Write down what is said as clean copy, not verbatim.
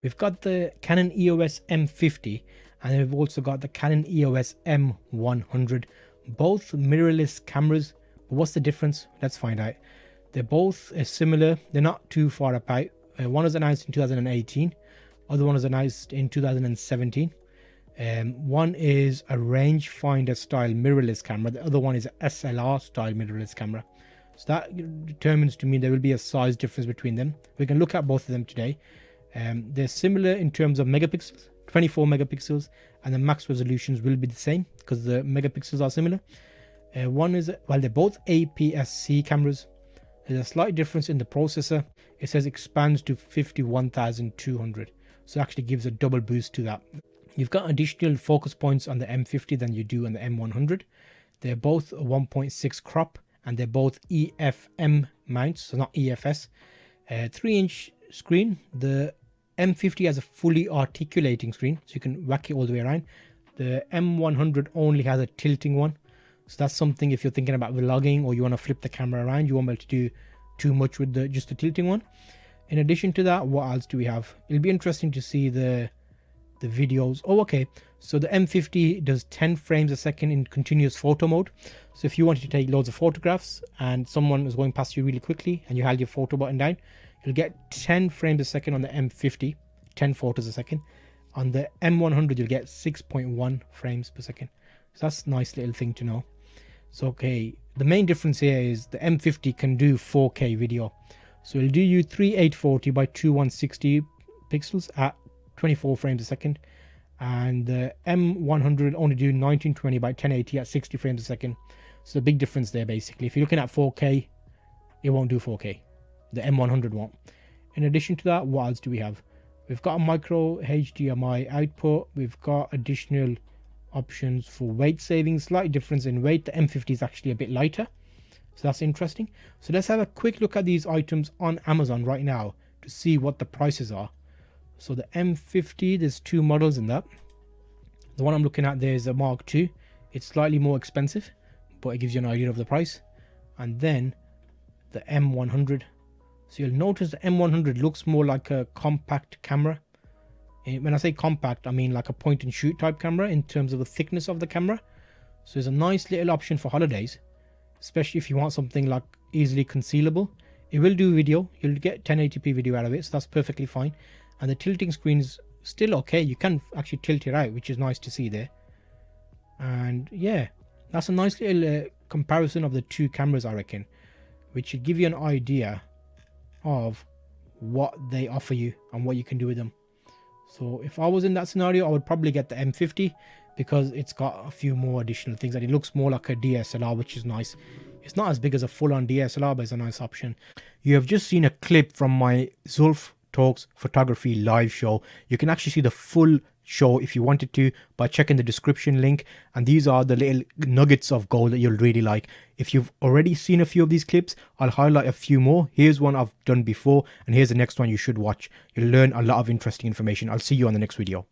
We've got the Canon EOS M50 and then we've also got the Canon EOS M100. Both mirrorless cameras. But what's the difference? Let's find out. They're both similar. They're not too far apart. One was announced in 2018. Other one was announced in 2017. One is a rangefinder style mirrorless camera. The other one is a SLR style mirrorless camera. So that determines to me there will be a size difference between them. We can look at both of them today. They're similar in terms of megapixels, 24 megapixels, and the max resolutions will be the same because the megapixels are similar. One is, well, they're both APS-C cameras. There's a slight difference in the processor. It says expands to 51,200. So it actually gives a double boost to that. You've got additional focus points on the M50 than you do on the M100. They're both 1.6 crop and they're both EFM mounts, so not EFS. 3-inch screen. The M50 has a fully articulating screen, so you can whack it all the way around. The M100 only has a tilting one. So that's something if you're thinking about vlogging or you want to flip the camera around, you won't be able to do too much with just the tilting one. In addition to that, what else do we have? It'll be interesting to see the videos. Oh, okay. So the M50 does 10 frames a second in continuous photo mode. So if you wanted to take loads of photographs and someone is going past you really quickly and you held your photo button down, you'll get 10 frames a second on the M50, 10 photos a second. On the M100, you'll get 6.1 frames per second. So that's a nice little thing to know. So, okay, the main difference here is the M50 can do 4K video. So it'll do you 3840 by 2160 pixels at 24 frames a second. And the M100 only do 1920 by 1080 at 60 frames a second. So the big difference there basically. If you're looking at 4K, it won't do 4K. The M100 won't. In addition to that, what else do we have? We've got a micro HDMI output. We've got additional options for weight saving. Slight difference in weight. The M50 is actually a bit lighter. So that's interesting. So let's have a quick look at these items on Amazon right now to see what the prices are. So the M50, there's two models in that. The one I'm looking at there is a Mark II. It's slightly more expensive, but it gives you an idea of the price. And then the M100. So you'll notice the M100 looks more like a compact camera. When I say compact, I mean like a point and shoot type camera in terms of the thickness of the camera. So there's a nice little option for holidays, especially if you want something like easily concealable. It will do video. You'll get 1080p video out of it, so that's perfectly fine. And the tilting screen is still okay. You can actually tilt it out, which is nice to see there. And yeah, that's a nice little comparison of the two cameras, I reckon, which should give you an idea of what they offer you and what you can do with them. So if I was in that scenario, I would probably get the M50 because it's got a few more additional things and it looks more like a DSLR, which is nice. It's not as big as a full-on DSLR, but it's a nice option. You have just seen a clip from my Zulf Talks Photography live show. You can actually see the full show if you wanted to by checking the description link, and these are the little nuggets of gold that you'll really like. If you've already seen a few of these clips, I'll highlight a few more. Here's one I've done before, and here's the next one you should watch. You'll learn a lot of interesting information. I'll see you on the next video.